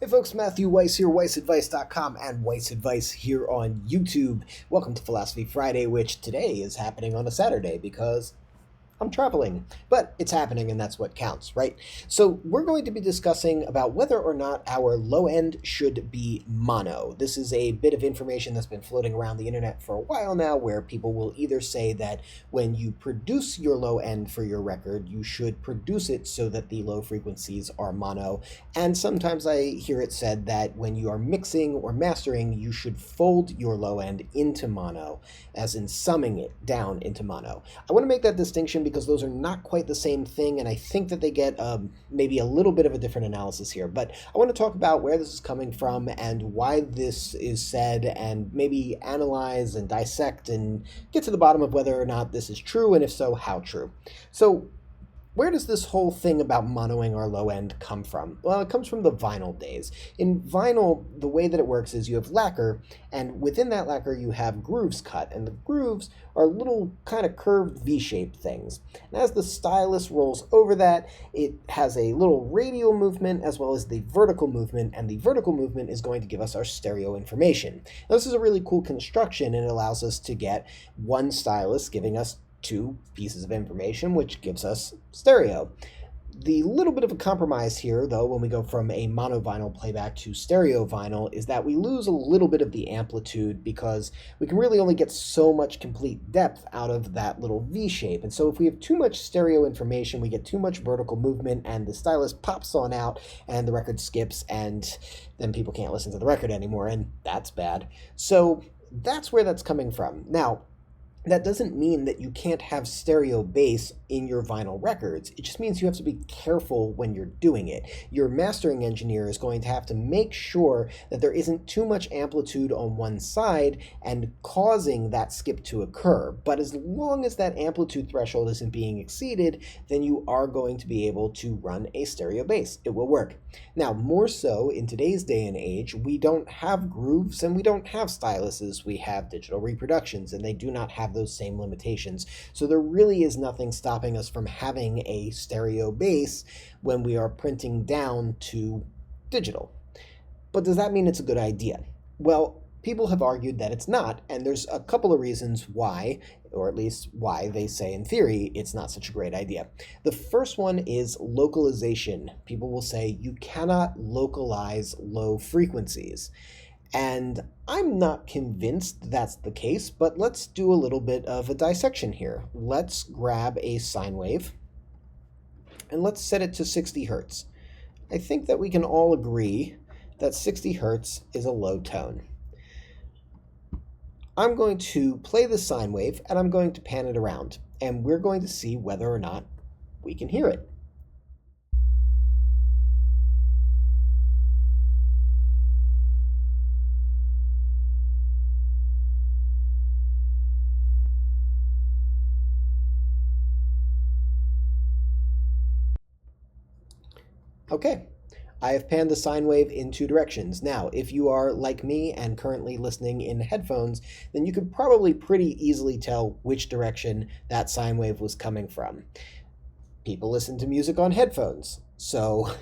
Hey folks, Matthew Weiss here, WeissAdvice.com and Weiss Advice here on YouTube. Welcome to Philosophy Friday, which today is happening on a Saturday because I'm traveling, but it's happening and that's what counts, right? So we're going to be discussing about whether or not our low end should be mono. This is a bit of information that's been floating around the internet for a while now, where people will either say that when you produce your low end for your record, you should produce it so that the low frequencies are mono. And sometimes I hear it said that when you are mixing or mastering, you should fold your low end into mono, as in summing it down into mono. I want to make that distinction because those are not quite the same thing, and I think that they get maybe a little bit of a different analysis here. But I want to talk about where this is coming from and why this is said, and maybe analyze and dissect and get to the bottom of whether or not this is true, and if so, how true. So where does this whole thing about monoing our low end come from? Well, it comes from the vinyl days. In vinyl, the way that it works is you have lacquer, and within that lacquer you have grooves cut, and the grooves are little kind of curved V-shaped things. And as the stylus rolls over that, it has a little radial movement as well as the vertical movement, and the vertical movement is going to give us our stereo information. Now, this is a really cool construction, and it allows us to get one stylus giving us two pieces of information, which gives us stereo. The little bit of a compromise here, though, when we go from a mono vinyl playback to stereo vinyl, is that we lose a little bit of the amplitude because we can really only get so much complete depth out of that little V shape. And so if we have too much stereo information, we get too much vertical movement, and the stylus pops on out, and the record skips, and then people can't listen to the record anymore, and that's bad. So that's where that's coming from. Now, that doesn't mean that you can't have stereo bass in your vinyl records. It just means you have to be careful when you're doing it. Your mastering engineer is going to have to make sure that there isn't too much amplitude on one side and causing that skip to occur. But as long as that amplitude threshold isn't being exceeded, then you are going to be able to run a stereo bass. It will work. Now, more so in today's day and age, we don't have grooves and we don't have styluses. We have digital reproductions, and they do not have those same limitations. So there really is nothing stopping us from having a stereo bass when we are printing down to digital. But does that mean it's a good idea? Well, people have argued that it's not, and there's a couple of reasons why, or at least why they say in theory it's not such a great idea. The first one is localization. People will say you cannot localize low frequencies. And I'm not convinced that's the case, but let's do a little bit of a dissection here. Let's grab a sine wave and let's set it to 60 hertz. I think that we can all agree that 60 hertz is a low tone. I'm going to play the sine wave and I'm going to pan it around, and we're going to see whether or not we can hear it. Okay, I have panned the sine wave in two directions. Now, if you are like me and currently listening in headphones, then you could probably pretty easily tell which direction that sine wave was coming from. People listen to music on headphones, so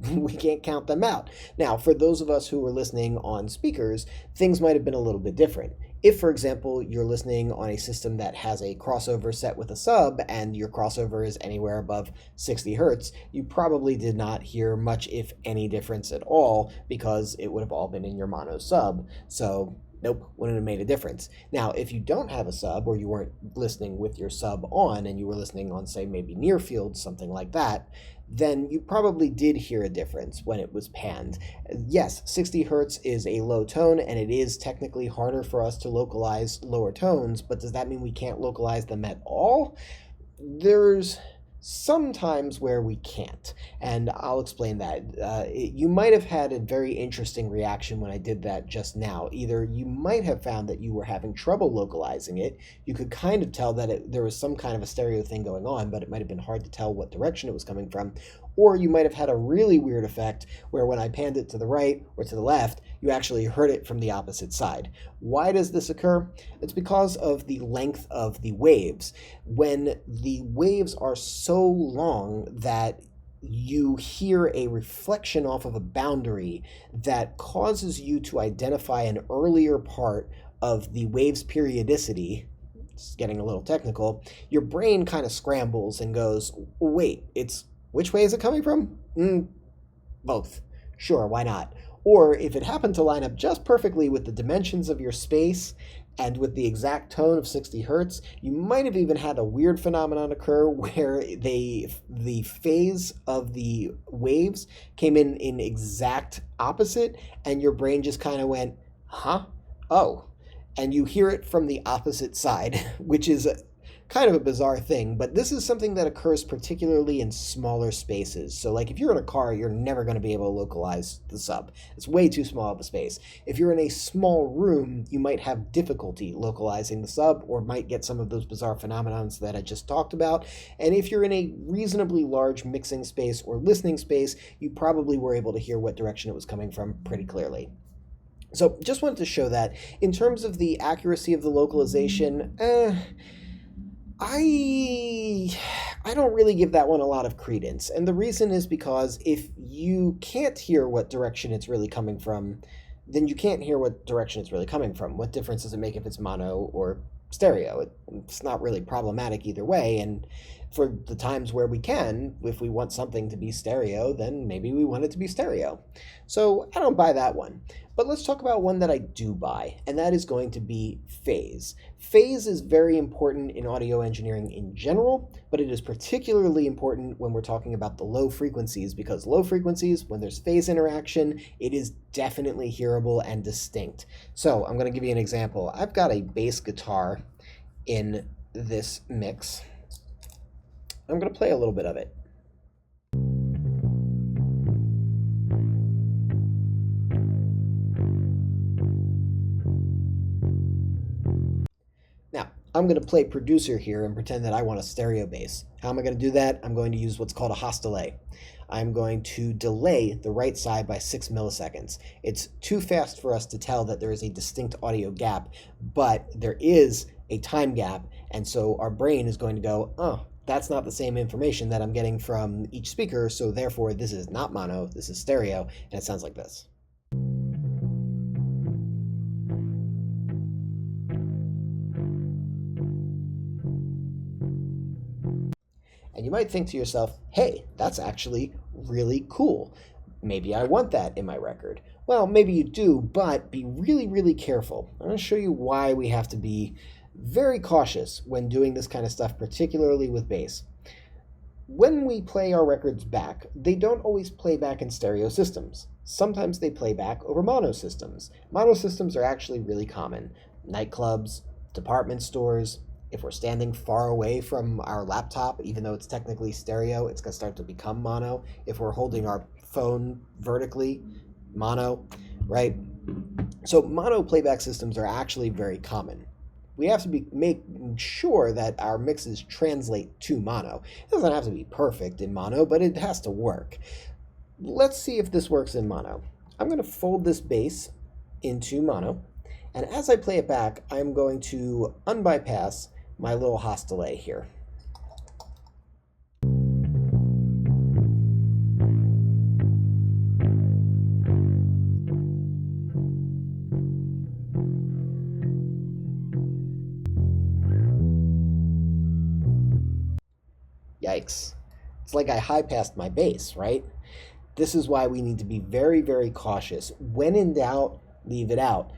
we can't count them out. Now, for those of us who were listening on speakers, things might have been a little bit different. If, for example, you're listening on a system that has a crossover set with a sub and your crossover is anywhere above 60 hertz, you probably did not hear much, if any, difference at all, because it would have all been in your mono sub. So nope, wouldn't have made a difference. Now, if you don't have a sub, or you weren't listening with your sub on and you were listening on, say, maybe near field, something like that, then you probably did hear a difference when it was panned. Yes, 60 hertz is a low tone, and it is technically harder for us to localize lower tones, but does that mean we can't localize them at all? There's sometimes where we can't, and I'll explain that. You might have had a very interesting reaction when I did that just now. Either you might have found that you were having trouble localizing it. You could kind of tell that there was some kind of a stereo thing going on, but it might have been hard to tell what direction it was coming from. Or you might have had a really weird effect where when I panned it to the right or to the left, you actually heard it from the opposite side. Why does this occur? It's because of the length of the waves. When the waves are so long that you hear a reflection off of a boundary that causes you to identify an earlier part of the wave's periodicity. It's getting a little technical. Your brain kind of scrambles and goes, wait, it's which way is it coming from? Both. Sure, why not? Or if it happened to line up just perfectly with the dimensions of your space and with the exact tone of 60 hertz, you might have even had a weird phenomenon occur where the phase of the waves came in exact opposite, and your brain just kind of went, huh? Oh. And you hear it from the opposite side, which is kind of a bizarre thing, but this is something that occurs particularly in smaller spaces. So like if you're in a car, you're never going to be able to localize the sub. It's way too small of a space. If you're in a small room, you might have difficulty localizing the sub or might get some of those bizarre phenomenons that I just talked about. And if you're in a reasonably large mixing space or listening space, you probably were able to hear what direction it was coming from pretty clearly. So just wanted to show that. In terms of the accuracy of the localization, I don't really give that one a lot of credence. And the reason is because if you can't hear what direction it's really coming from, then you can't hear what direction it's really coming from. What difference does it make if it's mono or stereo? It's not really problematic either way. And for the times where we can, if we want something to be stereo, then maybe we want it to be stereo. So I don't buy that one. But let's talk about one that I do buy, and that is going to be phase. Phase is very important in audio engineering in general, but it is particularly important when we're talking about the low frequencies, because low frequencies, when there's phase interaction, it is definitely hearable and distinct. So I'm going to give you an example. I've got a bass guitar in this mix. I'm going to play a little bit of it. Now, I'm going to play producer here and pretend that I want a stereo bass. How am I going to do that? I'm going to use what's called a Haas delay. I'm going to delay the right side by 6 milliseconds. It's too fast for us to tell that there is a distinct audio gap, but there is a time gap, and so our brain is going to go, oh, that's not the same information that I'm getting from each speaker, so therefore this is not mono, this is stereo, and it sounds like this. And you might think to yourself, hey, that's actually really cool. Maybe I want that in my record. Well, maybe you do, but be really, really careful. I'm going to show you why we have to be very cautious when doing this kind of stuff, particularly with bass. When we play our records back, they don't always play back in stereo systems. Sometimes they play back over mono systems. Mono systems are actually really common. Nightclubs, department stores. If we're standing far away from our laptop, even though it's technically stereo, it's going to start to become mono. If we're holding our phone vertically, mono, right? So mono playback systems are actually very common. We have to be making sure that our mixes translate to mono. It doesn't have to be perfect in mono, but it has to work. Let's see if this works in mono. I'm going to fold this bass into mono, and as I play it back, I'm going to unbypass my little Haas delay here. Yikes. It's like I high-passed my bass, right? This is why we need to be very, very cautious. When in doubt, leave it out.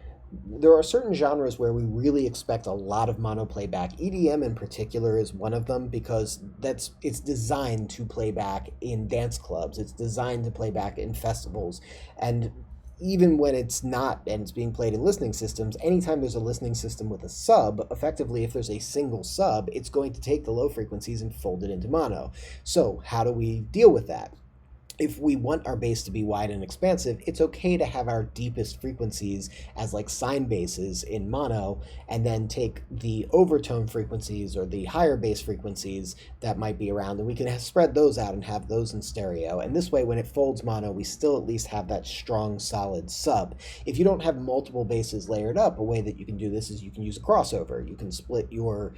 There are certain genres where we really expect a lot of mono playback. EDM in particular is one of them because it's designed to play back in dance clubs. It's designed to play back in festivals. And even when it's not and it's being played in listening systems, anytime there's a listening system with a sub, effectively if there's a single sub, it's going to take the low frequencies and fold it into mono. So how do we deal with that? if we want our bass to be wide and expansive, it's okay to have our deepest frequencies as like sine basses in mono, and then take the overtone frequencies or the higher bass frequencies that might be around, and we can spread those out and have those in stereo. And this way, when it folds mono, we still at least have that strong, solid sub. If you don't have multiple basses layered up, a way that you can do this is you can use a crossover. You can split your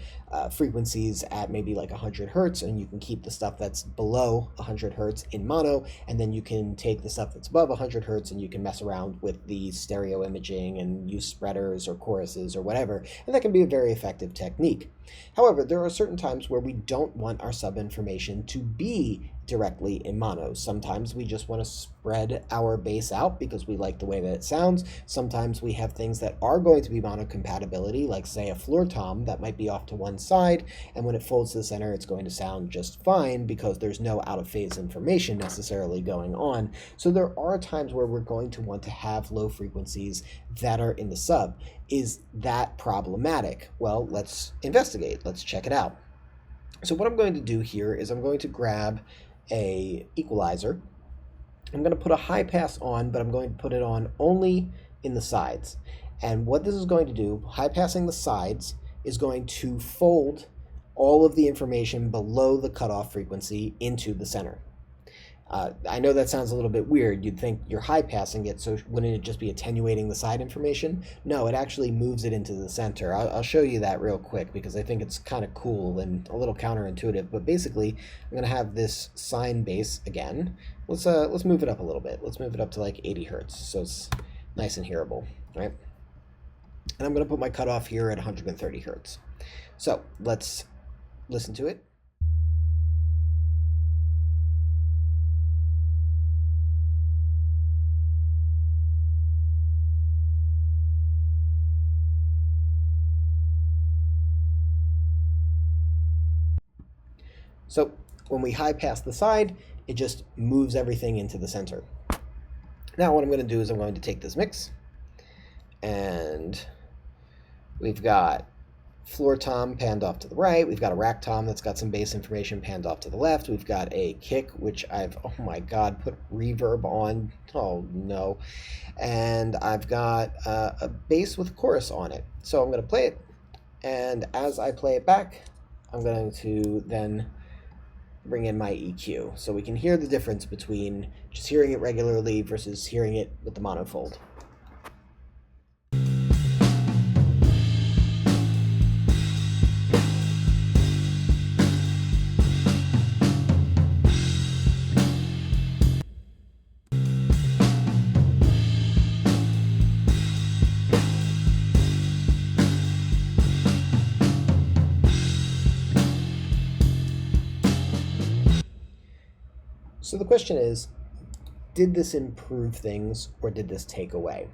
frequencies at maybe like 100 hertz, and you can keep the stuff that's below 100 hertz in mono, and then you can take the stuff that's above 100 hertz and you can mess around with the stereo imaging and use spreaders or choruses or whatever, and that can be a very effective technique. However, there are certain times where we don't want our sub information to be directly in mono. Sometimes we just want to spread our bass out because we like the way that it sounds. Sometimes we have things that are going to be mono compatibility, like say a floor tom that might be off to one side, and when it folds to the center it's going to sound just fine because there's no out of phase information necessarily going on. So there are times where we're going to want to have low frequencies that are in the sub. Is that problematic? Well, let's investigate. Let's check it out. So what I'm going to do here is I'm going to grab a equalizer. I'm going to put a high pass on, but I'm going to put it on only in the sides. And what this is going to do, high passing the sides, is going to fold all of the information below the cutoff frequency into the center. I know that sounds a little bit weird. You'd think you're high passing it, so wouldn't it just be attenuating the side information? No, it actually moves it into the center. I'll show you that real quick because I think it's kind of cool and a little counterintuitive. But basically, I'm going to have this sine bass again. Let's move it up a little bit. Let's move it up to like 80 hertz, so it's nice and hearable, right? And I'm going to put my cutoff here at 130 hertz. So let's listen to it. So when we high pass the side, it just moves everything into the center. Now what I'm going to do is I'm going to take this mix, and we've got floor tom panned off to the right. We've got a rack tom that's got some bass information panned off to the left. We've got a kick, which I've, oh my God, put reverb on. Oh no. And I've got a bass with chorus on it. So I'm going to play it. And as I play it back, I'm going to then bring in my EQ so we can hear the difference between just hearing it regularly versus hearing it with the monofold. So the question is, did this improve things or did this take away?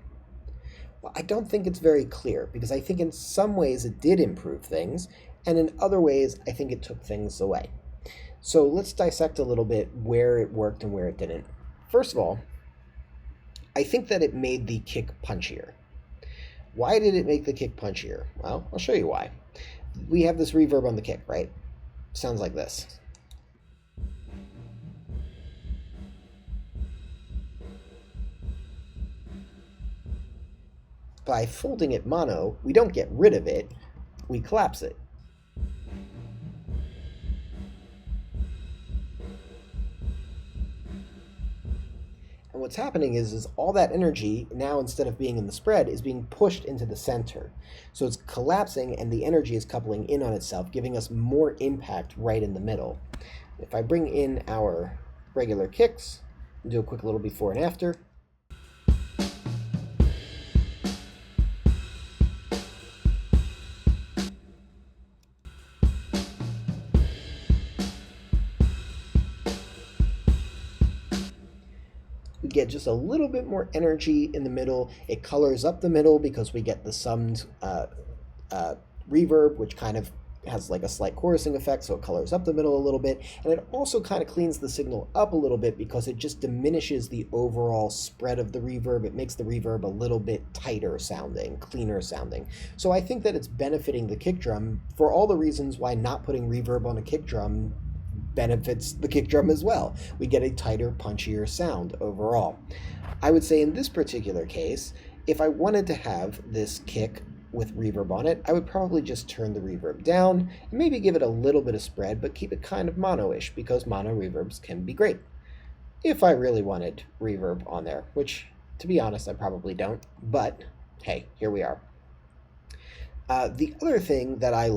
Well, I don't think it's very clear because I think in some ways it did improve things, and in other ways I think it took things away. So let's dissect a little bit where it worked and where it didn't. First of all, I think that it made the kick punchier. Why did it make the kick punchier? Well, I'll show you why. We have this reverb on the kick, right? Sounds like this. By folding it mono, we don't get rid of it, we collapse it. And what's happening is all that energy, now instead of being in the spread, is being pushed into the center. So it's collapsing and the energy is coupling in on itself, giving us more impact right in the middle. If I bring in our regular kicks, and do a quick little before and after, we get just a little bit more energy in the middle. It colors up the middle because we get the summed reverb, which kind of has like a slight chorusing effect, so it colors up the middle a little bit. And it also kind of cleans the signal up a little bit because it just diminishes the overall spread of the reverb. It makes the reverb a little bit tighter sounding, cleaner sounding. So I think that it's benefiting the kick drum for all the reasons why not putting reverb on a kick drum benefits the kick drum as well. We get a tighter, punchier sound overall. I would say in this particular case, if I wanted to have this kick with reverb on it, I would probably just turn the reverb down and maybe give it a little bit of spread, but keep it kind of mono-ish because mono reverbs can be great. If I really wanted reverb on there, which to be honest, I probably don't, but hey, here we are. The other thing that I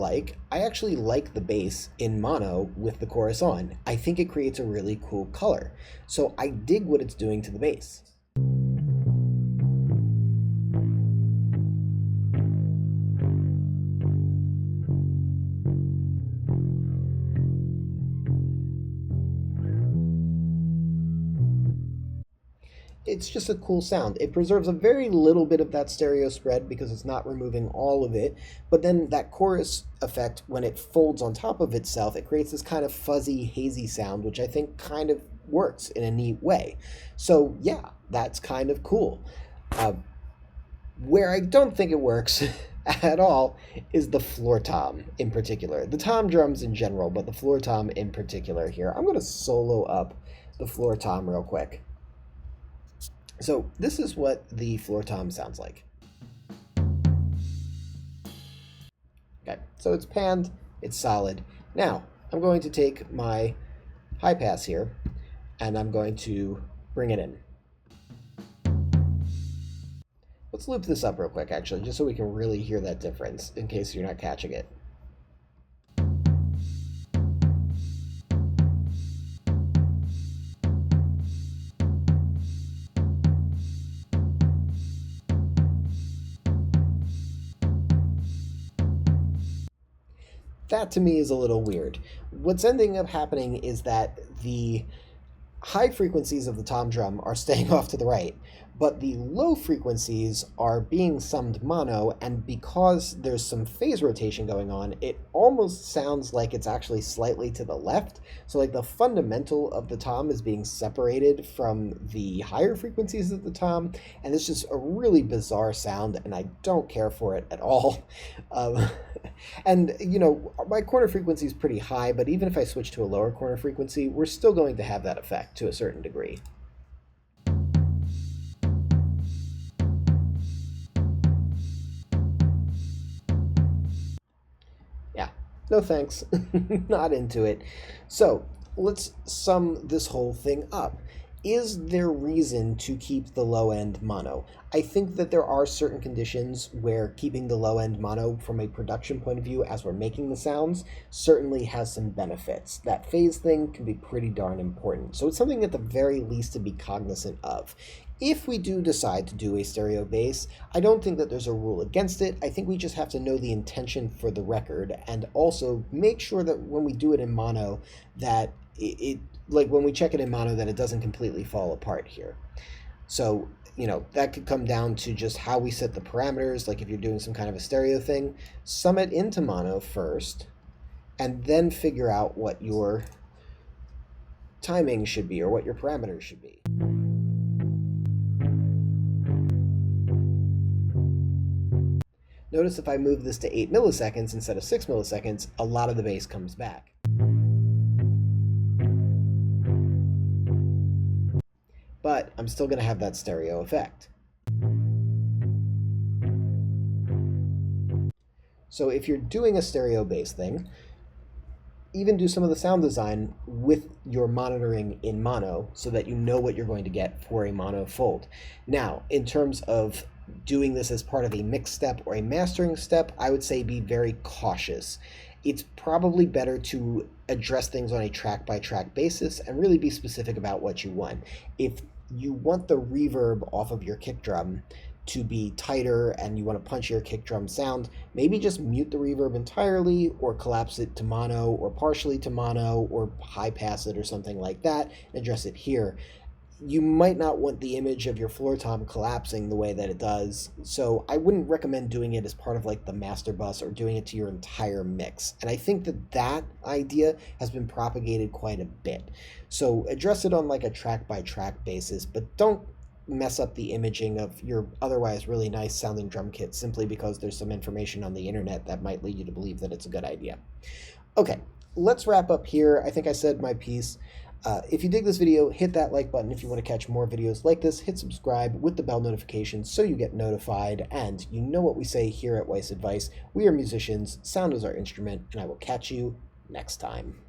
actually like the bass in mono with the chorus on. I think it creates a really cool color. So I dig what it's doing to the bass. It's just a cool sound. It preserves a very little bit of that stereo spread because it's not removing all of it, but then that chorus effect, when it folds on top of itself, it creates this kind of fuzzy, hazy sound, which I think kind of works in a neat way. So yeah, that's kind of cool. Uh, where I don't think it works at all is the floor tom in particular. The tom drums in general, but the floor tom in particular here. I'm going to solo up the floor tom real quick. So this is what the floor tom sounds like. Okay, so it's panned, it's solid. Now, I'm going to take my high pass here, and I'm going to bring it in. Let's loop this up real quick, actually, just so we can really hear that difference, in case you're not catching it. That to me is a little weird. What's ending up happening is that the high frequencies of the tom drum are staying off to the right, but the low frequencies are being summed mono, and because there's some phase rotation going on, it almost sounds like it's actually slightly to the left. So like the fundamental of the tom is being separated from the higher frequencies of the tom, and it's just a really bizarre sound, and I don't care for it at all. And you know, my corner frequency is pretty high, but even if I switch to a lower corner frequency, we're still going to have that effect to a certain degree. Yeah, no thanks. Not into it. So let's sum this whole thing up. Is there reason to keep the low end mono? I think that there are certain conditions where keeping the low end mono from a production point of view as we're making the sounds certainly has some benefits. That phase thing can be pretty darn important. So it's something at the very least to be cognizant of. If we do decide to do a stereo bass, I don't think that there's a rule against it. I think we just have to know the intention for the record and also make sure that when we do it in mono that it like when we check it in mono that it doesn't completely fall apart here. So, you know, that could come down to just how we set the parameters. Like if you're doing some kind of a stereo thing, sum it into mono first and then figure out what your timing should be or what your parameters should be. Notice if I move this to 8 milliseconds instead of 6 milliseconds, a lot of the bass comes back. But I'm still going to have that stereo effect. So if you're doing a stereo bass thing, even do some of the sound design with your monitoring in mono so that you know what you're going to get for a mono fold. Now, in terms of doing this as part of a mix step or a mastering step, I would say be very cautious. It's probably better to address things on a track-by-track basis and really be specific about what you want. If you want the reverb off of your kick drum to be tighter and you want a punchier kick drum sound, maybe just mute the reverb entirely or collapse it to mono or partially to mono or high pass it or something like that and address it here. You might not want the image of your floor tom collapsing the way that it does, so I wouldn't recommend doing it as part of like the master bus or doing it to your entire mix. And I think that that idea has been propagated quite a bit. So address it on like a track-by-track basis, but don't mess up the imaging of your otherwise really nice sounding drum kit simply because there's some information on the internet that might lead you to believe that it's a good idea. Okay, let's wrap up here. I think I said my piece. If you dig this video, hit that like button. If you want to catch more videos like this, hit subscribe with the bell notifications so you get notified. And you know what we say here at Weiss Advice. We are musicians, sound is our instrument, and I will catch you next time.